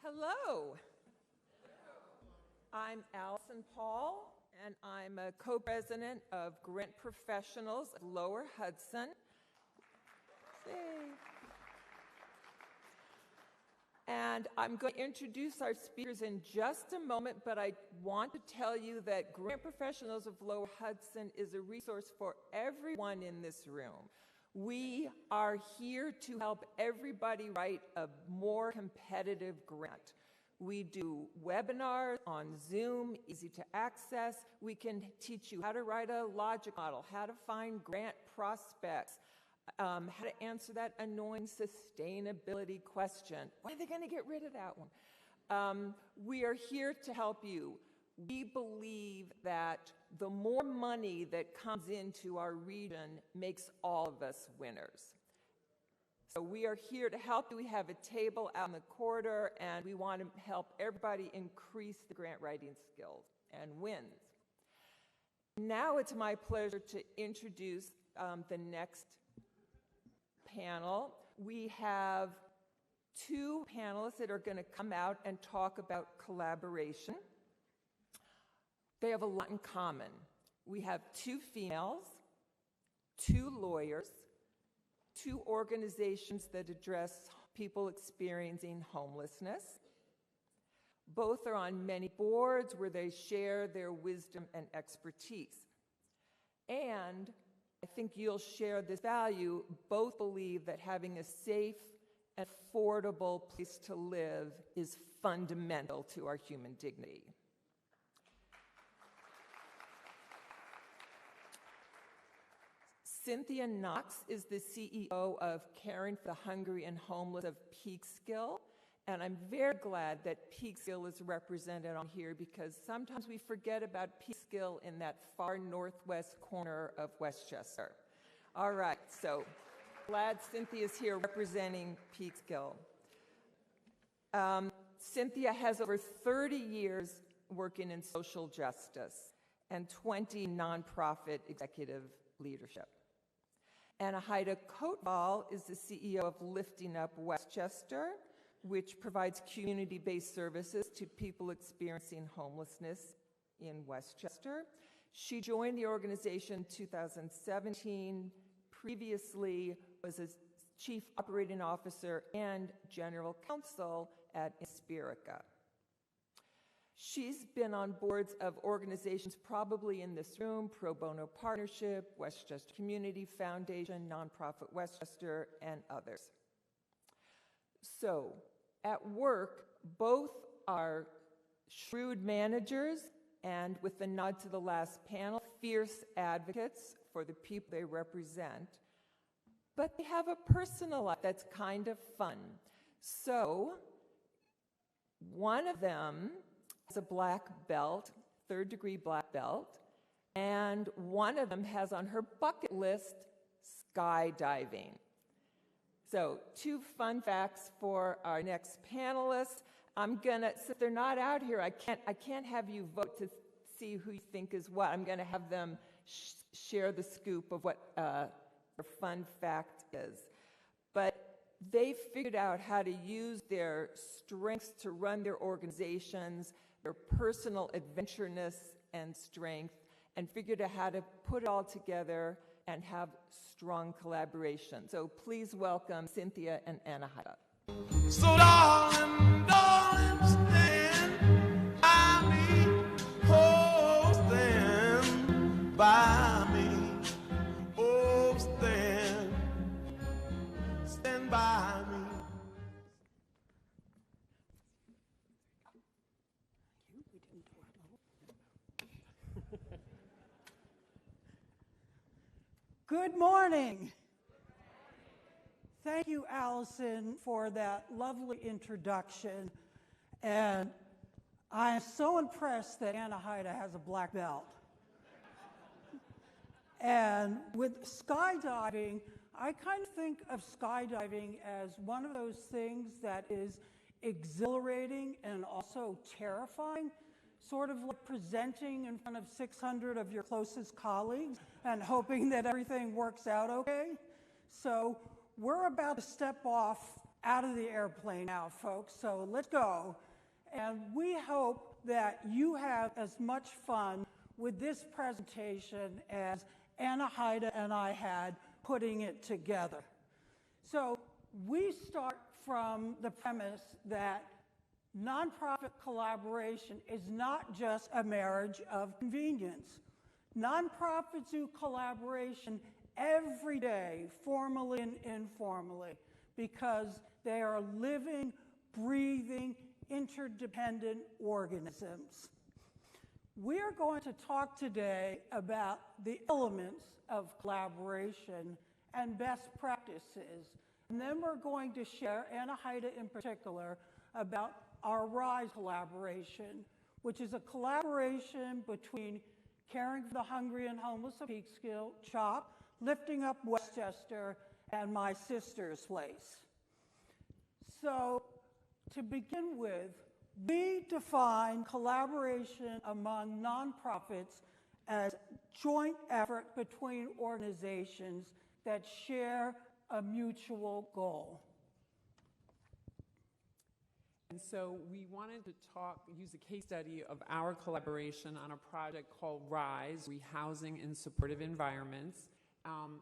Hello. I'm Allison Paul, and I'm a co-president of Grant Professionals of Lower Hudson. And I'm going to introduce our speakers in just a moment, but I want to tell you that Grant Professionals of Lower Hudson is a resource for everyone in this room. We are here to help everybody write a more competitive grant. We do webinars on Zoom, easy to access. We can teach you how to write a logic model, how to find grant prospects, how to answer that annoying sustainability question. When are they going to get rid of that one? We are here to help you. We believe that the more money that comes into our region makes all of us winners. So we are here to help you. We have a table out in the corridor, and we want to help everybody increase the grant writing skills and wins. Now it's my pleasure to introduce the next panel. We have two panelists that are going to come out and talk about collaboration. They have a lot in common. We have two females, two lawyers, two organizations that address people experiencing homelessness. Both are on many boards where they share their wisdom and expertise. And I think you'll share this value. Both believe that having a safe, affordable place to live is fundamental to our human dignity. Cynthia Knox is the CEO of Caring for the Hungry and Homeless of Peekskill, and I'm very glad that Peekskill is represented on here because sometimes we forget about Peekskill in that far northwest corner of Westchester. All right, so glad Cynthia's here representing Peekskill. Cynthia has over 30 years working in social justice and 20 nonprofit executive leadership. Anahita Kotval is the CEO of Lifting Up Westchester, which provides community-based services to people experiencing homelessness in Westchester. She joined the organization in 2017, previously was a chief operating officer and general counsel at Inspirica. She's been on boards of organizations probably in this room: Pro Bono Partnership, Westchester Community Foundation, Nonprofit Westchester, and others. So, at work, both are shrewd managers and, with the nod to the last panel, fierce advocates for the people they represent. But they have a personal life that's kind of fun. So, one of them has a black belt, third-degree black belt, and one of them has on her bucket list skydiving. So, two fun facts for our next panelists. Since they're not out here, I can't have you vote to see who you think is what. I'm gonna have them share the scoop of what their fun fact is. But they figured out how to use their strengths to run their organizations, their personal adventureness and strength, and figured out how to put it all together and have strong collaboration. So please welcome Cynthia and Anahita. So darling, stand by me, oh, stand by me, oh, stand by me. Good morning. Thank you, Allison, for that lovely introduction. And I am so impressed that Anahita has a black belt. And with skydiving, I kind of think of skydiving as one of those things that is exhilarating and also terrifying, sort of like presenting in front of 600 of your closest colleagues and hoping that everything works out okay. So we're about to step off out of the airplane now, folks, so let's go. And we hope that you have as much fun with this presentation as Anna Haida and I had putting it together. So we start from the premise that nonprofit collaboration is not just a marriage of convenience. Nonprofits do collaboration every day, formally and informally, because they are living, breathing, interdependent organisms. We are going to talk today about the elements of collaboration and best practices, and then we're going to share, Anna Haida in particular, about our RISE collaboration, which is a collaboration between Caring for the Hungry and Homeless of Peekskill, CHOP, Lifting Up Westchester, and My Sister's Place. So, to begin with, we define collaboration among nonprofits as joint effort between organizations that share a mutual goal. And so we wanted to use a case study of our collaboration on a project called RISE, Rehousing in Supportive Environments.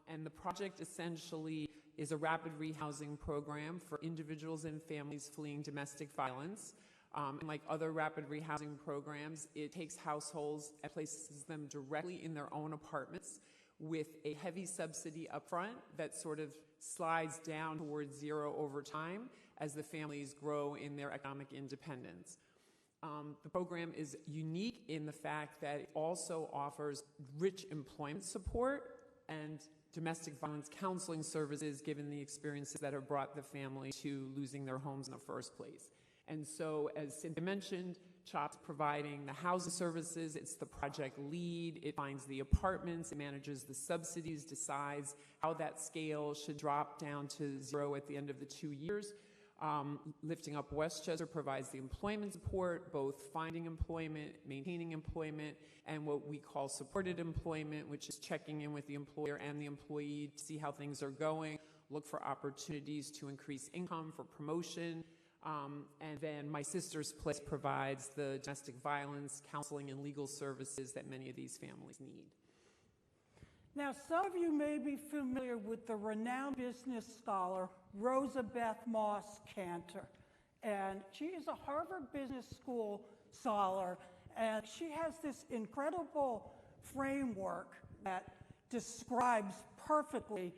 And the project essentially is a rapid rehousing program for individuals and families fleeing domestic violence. And like other rapid rehousing programs, it takes households and places them directly in their own apartments with a heavy subsidy upfront that sort of slides down towards zero over time as the families grow in their economic independence. The program is unique in the fact that it also offers rich employment support and domestic violence counseling services given the experiences that have brought the family to losing their homes in the first place. And so, as Cynthia mentioned, CHOP's providing the housing services, it's the project lead, it finds the apartments, it manages the subsidies, decides how that scale should drop down to zero at the end of the 2 years. Lifting Up Westchester provides the employment support, both finding employment, maintaining employment, and what we call supported employment, which is checking in with the employer and the employee to see how things are going, look for opportunities to increase income, for promotion. And then My Sister's Place provides the domestic violence, counseling, and legal services that many of these families need. Now, some of you may be familiar with the renowned business scholar Rosa Beth Moss Cantor, and she is a Harvard Business School scholar, and she has this incredible framework that describes perfectly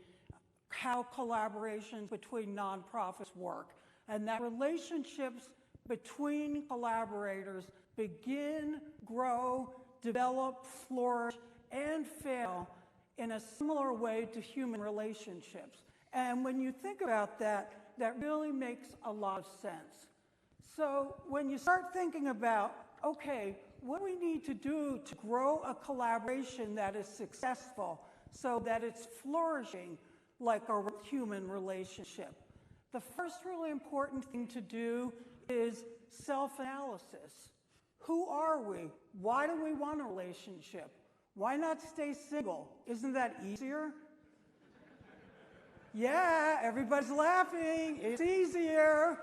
how collaborations between nonprofits work, and that relationships between collaborators begin, grow, develop, flourish, and fail in a similar way to human relationships. And when you think about that, that really makes a lot of sense. So when you start thinking about, okay, what do we need to do to grow a collaboration that is successful so that it's flourishing like a human relationship? The first really important thing to do is self-analysis. Who are we? Why do we want a relationship? Why not stay single? Isn't that easier? Yeah, everybody's laughing. It's easier.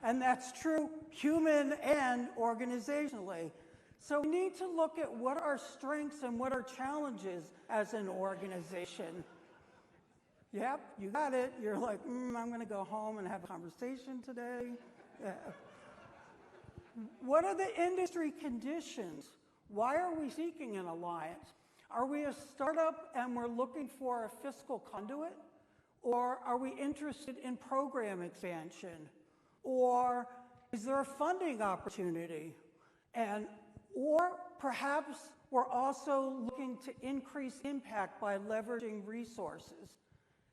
And that's true human and organizationally. So we need to look at what are our strengths and what are challenges as an organization. Yep, you got it. You're like, I'm going to go home and have a conversation today. Yeah. What are the industry conditions? Why are we seeking an alliance? Are we a startup and we're looking for a fiscal conduit? Or are we interested in program expansion? Or is there a funding opportunity? Or perhaps we're also looking to increase impact by leveraging resources.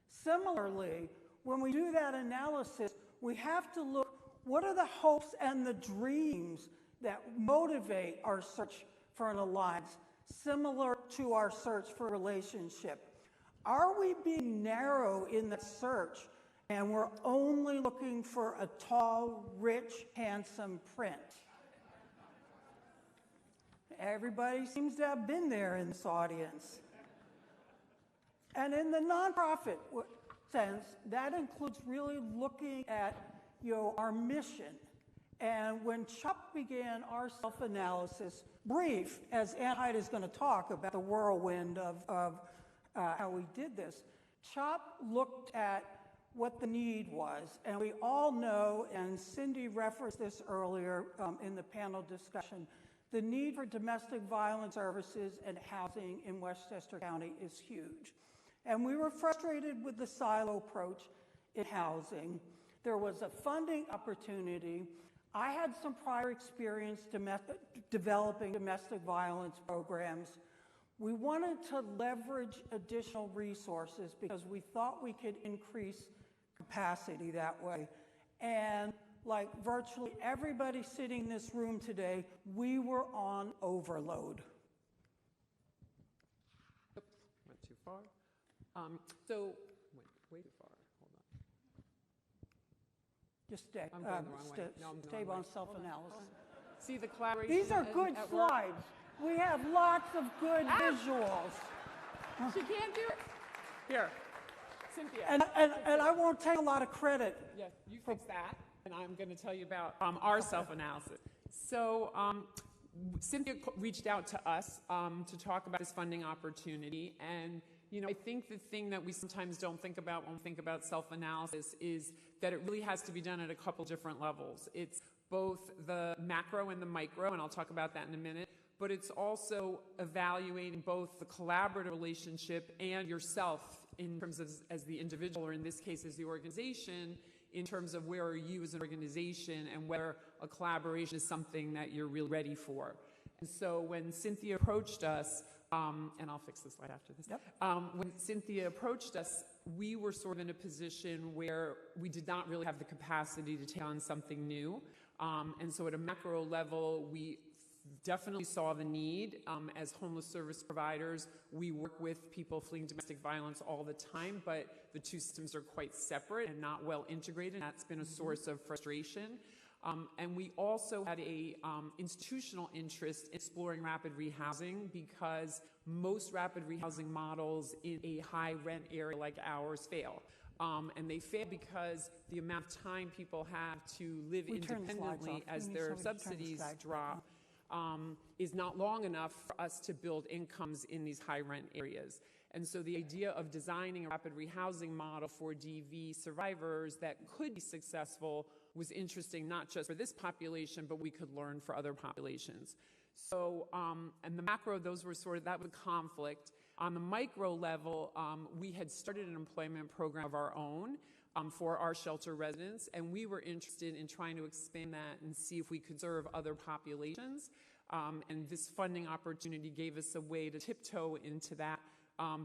Similarly, when we do that analysis, we have to look, what are the hopes and the dreams that motivate our search for an alliance, similar to our search for a relationship? Are we being narrow in the search and we're only looking for a tall, rich, handsome prince? Everybody seems to have been there in this audience. And in the nonprofit sense, that includes really looking at, our mission. And when CHOP began our self-analysis, brief, as Ann Hyde is going to talk about the whirlwind of how we did this, CHOP looked at what the need was. And we all know, and Cindy referenced this earlier in the panel discussion, the need for domestic violence services and housing in Westchester County is huge. And we were frustrated with the silo approach in housing. There was a funding opportunity. I had some prior experience developing domestic violence programs. We wanted to leverage additional resources because we thought we could increase capacity that way. And like virtually everybody sitting in this room today, we were on overload. Oops, went too far. So, went way too far. Hold on. Just stay. I'm going the wrong way. No, I'm stay going on the wrong way. self-analysis. See the collaboration. These are good at work? slides. We have lots of good visuals. She can't do it. Here, Cynthia. And I won't take a lot of credit. Yes, you fix that, and I'm going to tell you about our self-analysis. So Cynthia reached out to us to talk about this funding opportunity, and I think the thing that we sometimes don't think about when we think about self-analysis is that it really has to be done at a couple different levels. It's both the macro and the micro, and I'll talk about that in a minute, but it's also evaluating both the collaborative relationship and yourself in terms of as the individual, or in this case as the organization, in terms of where are you as an organization and whether a collaboration is something that you're really ready for. And so when Cynthia approached us, and I'll fix the slide after this. Yep. When Cynthia approached us, we were sort of in a position where we did not really have the capacity to take on something new. And so at a macro level, we definitely saw the need. As homeless service providers, we work with people fleeing domestic violence all the time, but the two systems are quite separate and not well integrated. That's been a source of frustration. And we also had a institutional interest in exploring rapid rehousing because most rapid rehousing models in a high rent area like ours fail. And they fail because the amount of time people have to live independently as their subsidies drop is not long enough for us to build incomes in these high rent areas. And so the idea of designing a rapid rehousing model for DV survivors that could be successful was interesting, not just for this population, but we could learn for other populations. So, and the macro, those were sort of, that would conflict. On the micro level, we had started an employment program of our own for our shelter residents, and we were interested in trying to expand that and see if we could serve other populations. And this funding opportunity gave us a way to tiptoe into that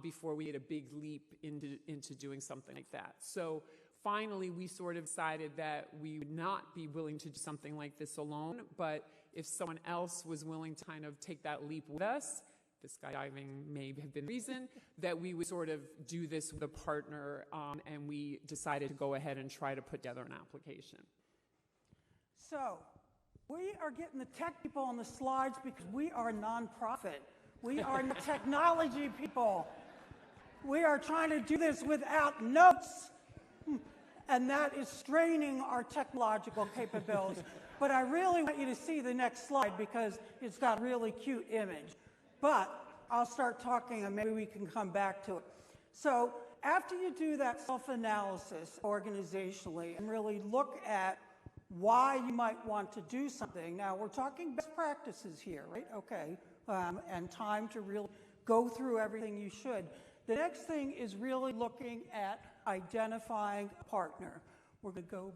before we had a big leap into doing something like that. So finally, we sort of decided that we would not be willing to do something like this alone, but if someone else was willing to kind of take that leap with us, the skydiving may have been the reason, that we would sort of do this with a partner, and we decided to go ahead and try to put together an application. So, we are getting the tech people on the slides because we are a nonprofit. We are the technology people. We are trying to do this without notes. And that is straining our technological capabilities. But I really want you to see the next slide because it's got a really cute image. But I'll start talking and maybe we can come back to it. So after you do that self-analysis organizationally and really look at why you might want to do something, now we're talking best practices here, right? Okay, and time to really go through everything you should. The next thing is really looking at identifying a partner. We're going to go.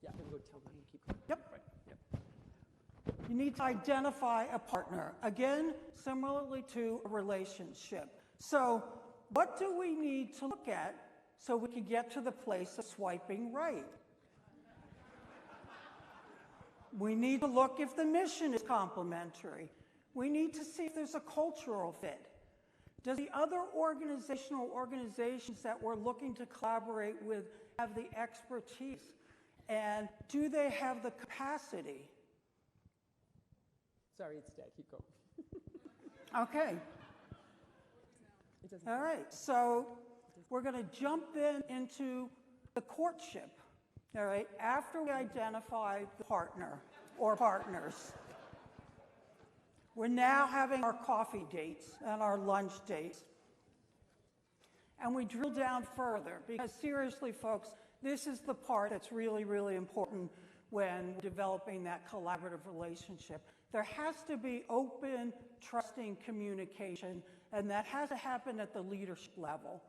Yeah, I'm going to go tell them to keep going. Yep. Right. Yep. You need to identify a partner. Again, similarly to a relationship. So what do we need to look at so we can get to the place of swiping right? We need to look if the mission is complementary. We need to see if there's a cultural fit. Does the other organizations that we're looking to collaborate with have the expertise? And do they have the capacity? Sorry, it's dead. Keep going. Okay. It doesn't. All right. So We're going to jump into the courtship, all right, after we identify the partner or partners. We're now having our coffee dates and our lunch dates. And we drill down further because seriously, folks, this is the part that's really, really important when developing that collaborative relationship. There has to be open, trusting communication, and that has to happen at the leadership level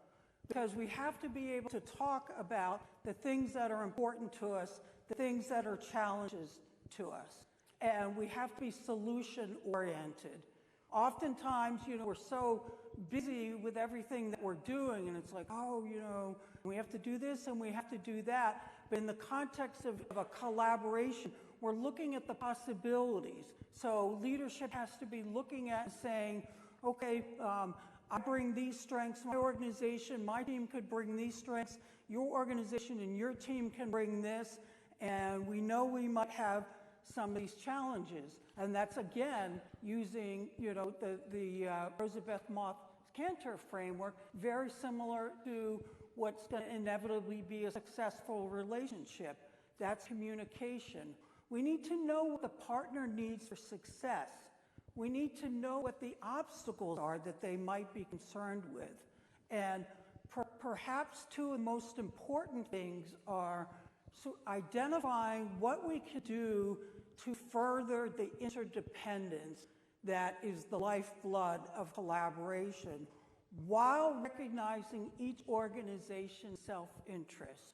because we have to be able to talk about the things that are important to us, the things that are challenges to us, and we have to be solution-oriented. Oftentimes, we're so busy with everything that we're doing, and it's like, oh, we have to do this and we have to do that. But in the context of a collaboration, we're looking at the possibilities. So leadership has to be looking at and saying, okay, I bring these strengths, my organization, my team could bring these strengths, your organization and your team can bring this, and we know we might have some of these challenges. And that's, again, using, the Rosabeth Moth-Cantor framework, very similar to what's going to inevitably be a successful relationship. That's communication. We need to know what the partner needs for success. We need to know what the obstacles are that they might be concerned with. And perhaps two of the most important things are identifying what we can do to further the interdependence that is the lifeblood of collaboration, while recognizing each organization's self-interest.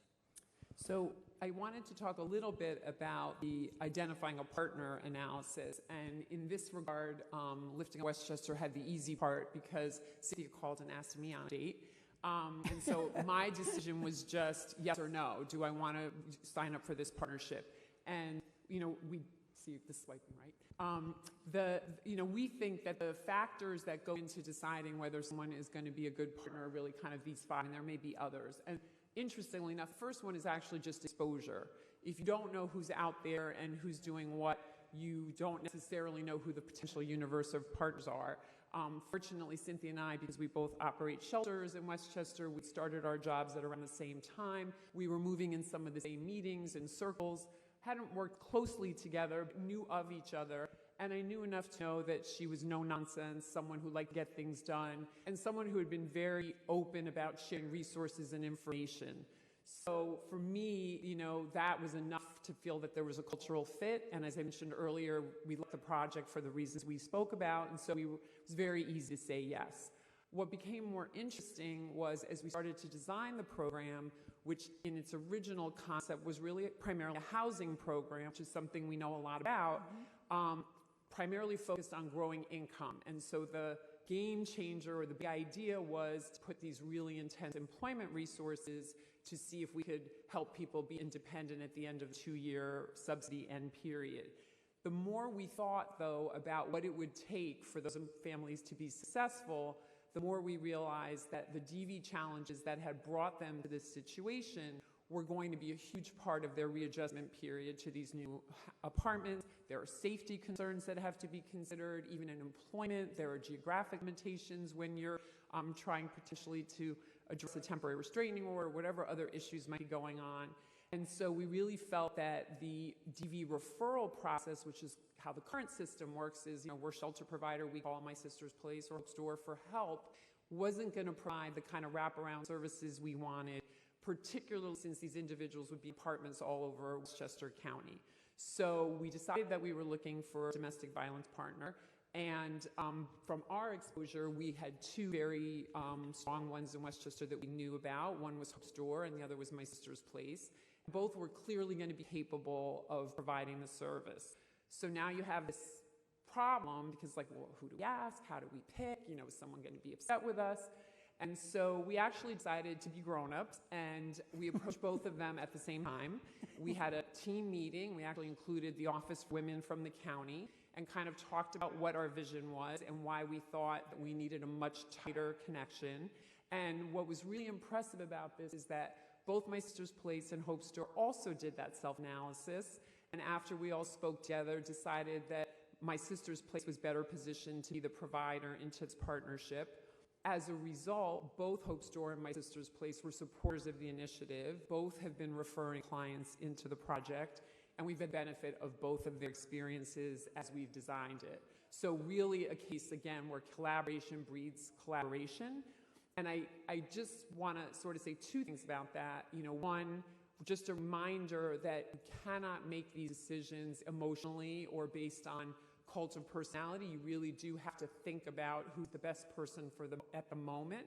So I wanted to talk a little bit about the identifying a partner analysis. And in this regard, Lifting Westchester had the easy part because Cynthia called and asked me on a date. And so my decision was just yes or no. Do I want to sign up for this partnership? And, we see this swiping, right? We think that the factors that go into deciding whether someone is going to be a good partner are really kind of these five, and there may be others. And interestingly enough, the first one is actually just exposure. If you don't know who's out there and who's doing what, you don't necessarily know who the potential universe of partners are. Fortunately, Cynthia and I, because we both operate shelters in Westchester, we started our jobs at around the same time. We were moving in some of the same meetings and circles, hadn't worked closely together, but knew of each other. And I knew enough to know that she was no nonsense, someone who liked to get things done, and someone who had been very open about sharing resources and information. So for me, that was enough to feel that there was a cultural fit. And as I mentioned earlier, we liked the project for the reasons we spoke about, and so it was very easy to say yes. What became more interesting was as we started to design the program, which in its original concept was really primarily a housing program, which is something we know a lot about, primarily focused on growing income. And so the game changer or the big idea was to put these really intense employment resources to see if we could help people be independent at the end of a 2-year subsidy end period. The more we thought, though, about what it would take for those families to be successful, the more we realized that the DV challenges that had brought them to this situation were going to be a huge part of their readjustment period to these new apartments. There are safety concerns that have to be considered. Even in employment, there are geographic limitations when you're trying potentially to address a temporary restraining order, whatever other issues might be going on. And so we really felt that the DV referral process, which is how the current system works, is, we're a shelter provider, we call My Sister's Place or Hope's Door for help, wasn't going to provide the kind of wraparound services we wanted, particularly since these individuals would be apartments all over Westchester County. So we decided that we were looking for a domestic violence partner. And from our exposure, we had two very strong ones in Westchester that we knew about. One was Hope's Door and the other was My Sister's Place. Both were clearly going to be capable of providing the service. So now you have this problem because, well, who do we ask? How do we pick? Is someone going to be upset with us? And so we actually decided to be grown-ups, and we approached both of them at the same time. We had a team meeting. We actually included the Office for Women from the county and kind of talked about what our vision was and why we thought that we needed a much tighter connection. And what was really impressive about this is that both My Sister's Place and Hope's Door also did that self-analysis. And after we all spoke together, decided that My Sister's Place was better positioned to be the provider into this partnership. As a result, both Hope Store and My Sister's Place were supporters of the initiative. Both have been referring clients into the project, and we've had benefit of both of their experiences as we've designed it. So really a case, again, where collaboration breeds collaboration. And I just want to sort of say two things about that. You know, one, just a reminder that you cannot make these decisions emotionally or based on cult of personality. You really do have to think about who's the best person for them at the moment.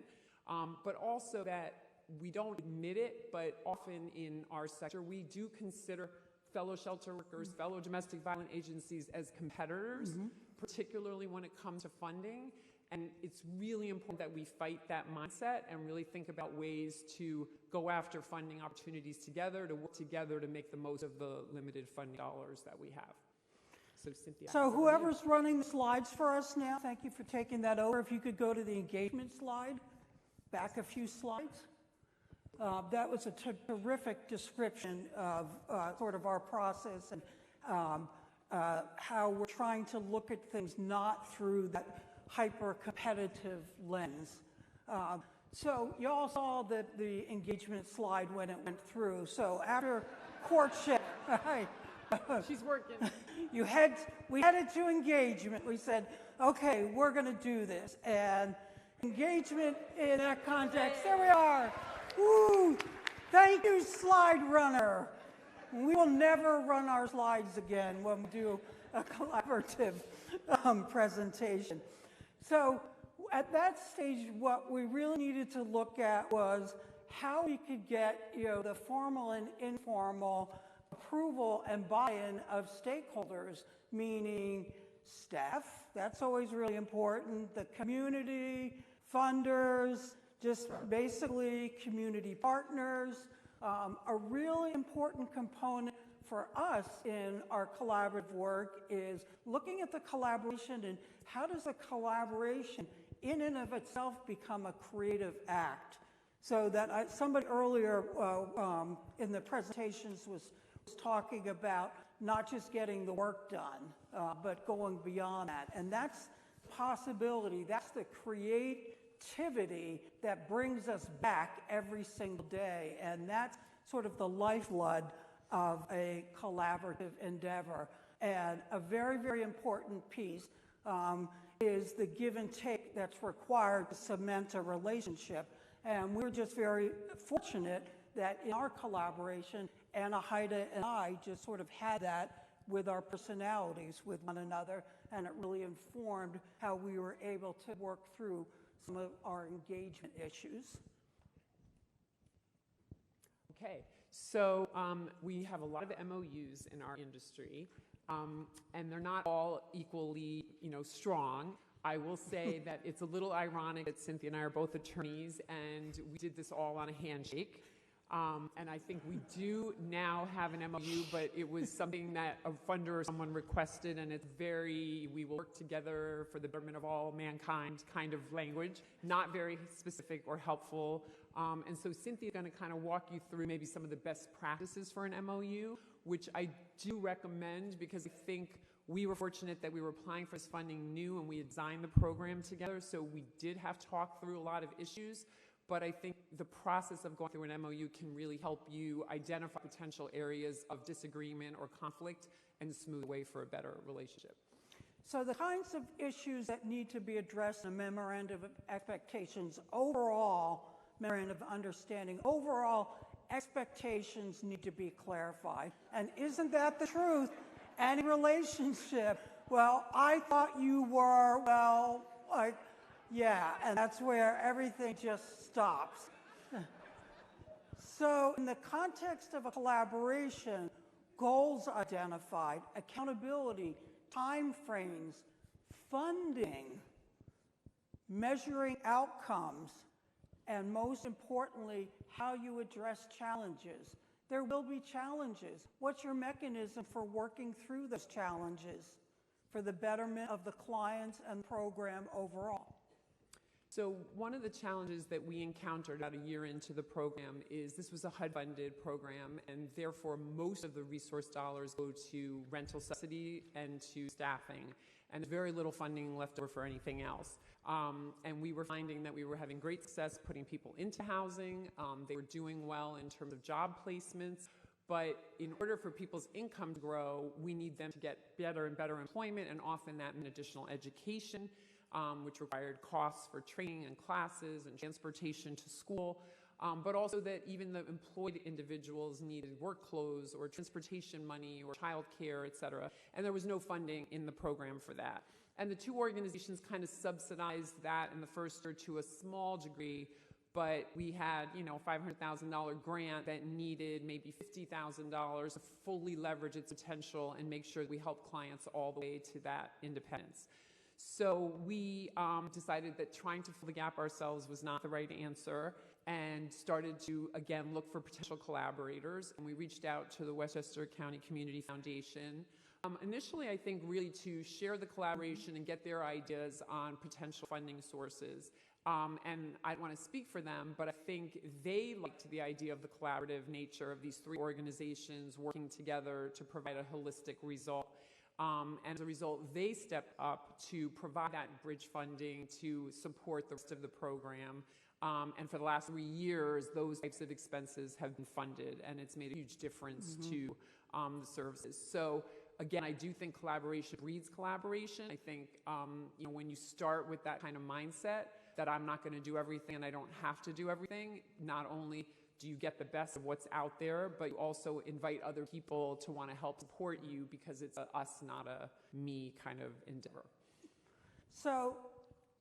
But also that we don't admit it, but often in our sector, we do consider fellow shelter workers, fellow domestic violence agencies as competitors, particularly when it comes to funding. And it's really important that we fight that mindset and really think about ways to go after funding opportunities together, to work together to make the most of the limited funding dollars that we have. So Cynthia. So whoever's running the slides for us now, thank you for taking that over. If you could go to the engagement slide, back a few slides. That was a terrific description of sort of our process and how we're trying to look at things not through that hyper-competitive lens. So you all saw the engagement slide when it went through. So after courtship, She's working. we headed to engagement. We said, okay, we're going to do this. And engagement in that context, there we are. Woo! Thank you, slide runner. We will never run our slides again when we do a collaborative presentation. So at that stage, what we really needed to look at was how we could get, the formal and informal approval and buy-in of stakeholders, meaning staff, that's always really important, the community, funders, just basically community partners. A really important component for us in our collaborative work is looking at the collaboration and how does a collaboration in and of itself become a creative act. So that somebody earlier in the presentations was talking about not just getting the work done, but going beyond that. And that's possibility, that's the creativity that brings us back every single day. And that's sort of the lifeblood of a collaborative endeavor. And a very, very important piece is the give and take that's required to cement a relationship. And we're just very fortunate that in our collaboration, Anna, Haida, and I just sort of had that with our personalities with one another, and it really informed how we were able to work through some of our engagement issues. Okay, so we have a lot of MOUs in our industry, and they're not all equally, strong. I will say that it's a little ironic that Cynthia and I are both attorneys, and we did this all on a handshake. And I think we do now have an MOU, but it was something that a funder or someone requested, and it's we will work together for the betterment of all mankind kind of language, not very specific or helpful. And so Cynthia's going to kind of walk you through maybe some of the best practices for an MOU, which I do recommend because I think we were fortunate that we were applying for this funding new and we had designed the program together, so we did have to talk through a lot of issues. But I think the process of going through an MOU can really help you identify potential areas of disagreement or conflict and smooth the way for a better relationship. So the kinds of issues that need to be addressed in a memorandum of expectations, overall, memorandum of understanding, overall expectations need to be clarified. And isn't that the truth? Any relationship, well, I thought you were, well, like, yeah, and that's where everything just stops. So in the context of a collaboration, goals identified, accountability, time frames, funding, measuring outcomes, and most importantly, how you address challenges. There will be challenges. What's your mechanism for working through those challenges for the betterment of the clients and program overall? So one of the challenges that we encountered about a year into the program is this was a HUD-funded program, and therefore most of the resource dollars go to rental subsidy and to staffing, and there's very little funding left over for anything else. And we were finding that we were having great success putting people into housing. They were doing well in terms of job placements. But in order for people's income to grow, we need them to get better and better employment, and often that meant additional education, which required costs for training and classes and transportation to school, but also that even the employed individuals needed work clothes or transportation money or childcare, et cetera, and there was no funding in the program for that. And the two organizations kind of subsidized that in the first year to a small degree, but we had, a $500,000 grant that needed maybe $50,000 to fully leverage its potential and make sure that we help clients all the way to that independence. So we decided that trying to fill the gap ourselves was not the right answer, and started to, again, look for potential collaborators. And we reached out to the Westchester County Community Foundation. Initially, I think really to share the collaboration and get their ideas on potential funding sources. And I don't want to speak for them, but I think they liked the idea of the collaborative nature of these three organizations working together to provide a holistic result. And as a result, they stepped up to provide that bridge funding to support the rest of the program. And for the last 3 years, those types of expenses have been funded, and it's made a huge difference to the services. So again, I do think collaboration breeds collaboration. I think, when you start with that kind of mindset that I'm not going to do everything and I don't have to do everything, not only do you get the best of what's out there, but you also invite other people to want to help support you because it's a us, not a me kind of endeavor. So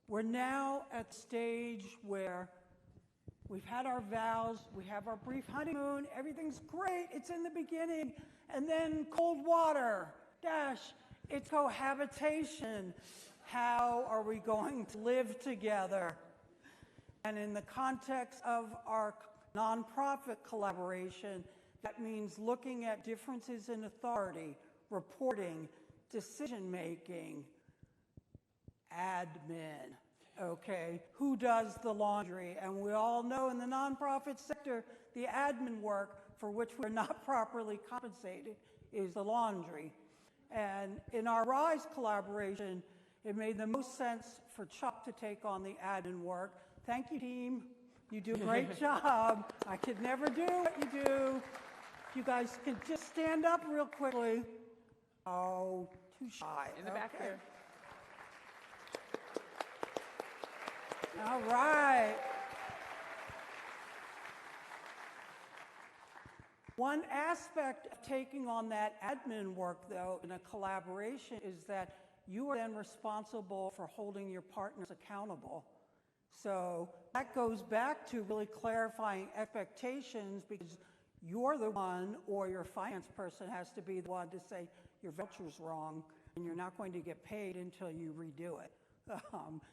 we're now at the stage where we've had our vows, we have our brief honeymoon, everything's great, it's in the beginning, and then cold water, it's cohabitation. How are we going to live together? And in the context of our nonprofit collaboration, that means looking at differences in authority, reporting, decision-making, admin, okay? Who does the laundry? And we all know in the nonprofit sector, the admin work for which we're not properly compensated is the laundry. And in our RISE collaboration, it made the most sense for Chuck to take on the admin work. Thank you, team. You do a great job. I could never do what you do. You guys could just stand up real quickly. Oh, too shy. In the back there. All right. One aspect of taking on that admin work, though, in a collaboration is that you are then responsible for holding your partners accountable. So that goes back to really clarifying expectations, because you're the one, or your finance person has to be the one to say your voucher's wrong and you're not going to get paid until you redo it.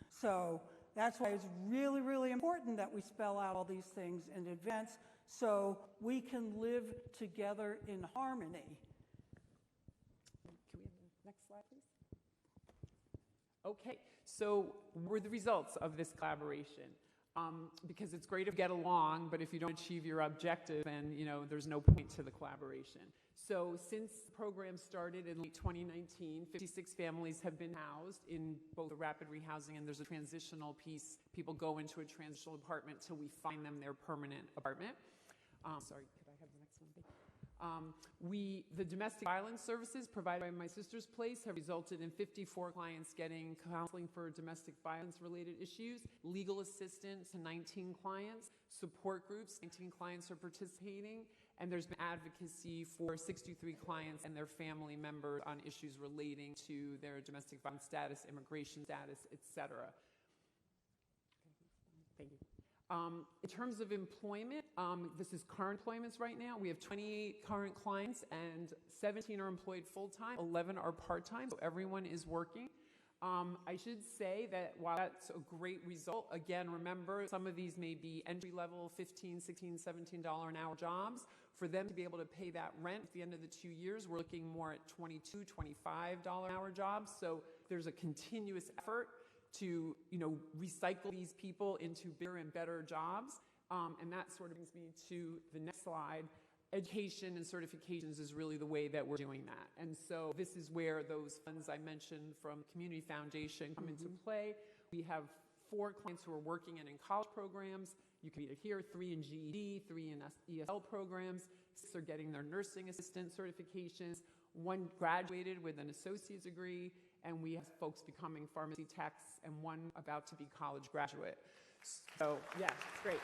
So that's why it's really, really important that we spell out all these things in advance so we can live together in harmony. Can we have the next slide, please? Okay, so what were the results of this collaboration? Because it's great to get along, but if you don't achieve your objective, then there's no point to the collaboration. So since the program started in late 2019, 56 families have been housed in both the rapid rehousing and there's a transitional piece. People go into a transitional apartment till we find them their permanent apartment. Sorry, could I have the next one, please? The domestic violence services provided by My Sister's Place have resulted in 54 clients getting counseling for domestic violence related issues, legal assistance to 19 clients, support groups, 19 clients are participating, and there's been advocacy for 63 clients and their family members on issues relating to their domestic violence status, immigration status, etc. Thank you. In terms of employment, this is current employments right now. We have 28 current clients and 17 are employed full-time, 11 are part-time, so everyone is working. I should say that while that's a great result, again, remember, some of these may be entry-level $15, $16, $17 an hour jobs. For them to be able to pay that rent at the end of the 2 years, we're looking more at $22, $25 an hour jobs. So there's a continuous effort to, recycle these people into bigger and better jobs. And that sort of brings me to the next slide. Education and certifications is really the way that we're doing that. And so this is where those funds I mentioned from Community Foundation come into play. We have 4 clients who are working in college programs. You can read it here, 3 in GED, 3 in ESL programs, 6 are getting their nursing assistant certifications, 1 graduated with an associate's degree, and we have folks becoming pharmacy techs, and 1 about to be college graduate. So, yeah, it's great.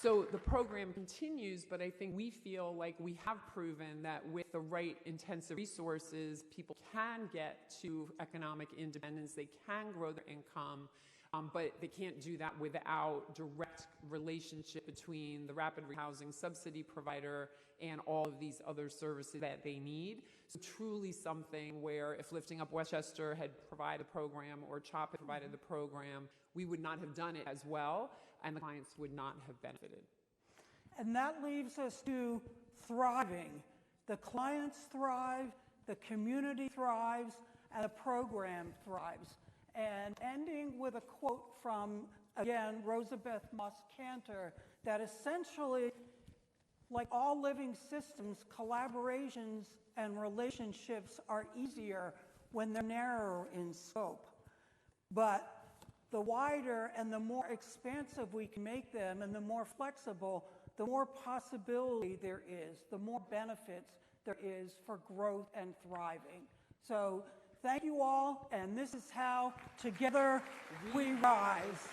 So the program continues, but I think we feel like we have proven that with the right intensive resources, people can get to economic independence, they can grow their income, but they can't do that without direct relationship between the rapid rehousing subsidy provider and all of these other services that they need. So truly something where if Lifting Up Westchester had provided a program or CHOP had provided the program, we would not have done it as well, and the clients would not have benefited. And that leaves us to thriving. The clients thrive, the community thrives, and the program thrives. And ending with a quote from, again, Rosabeth Moss Kanter, that essentially, like all living systems, collaborations and relationships are easier when they're narrower in scope. But the wider and the more expansive we can make them and the more flexible, the more possibility there is, the more benefits there is for growth and thriving. So thank you all, and this is how together we rise.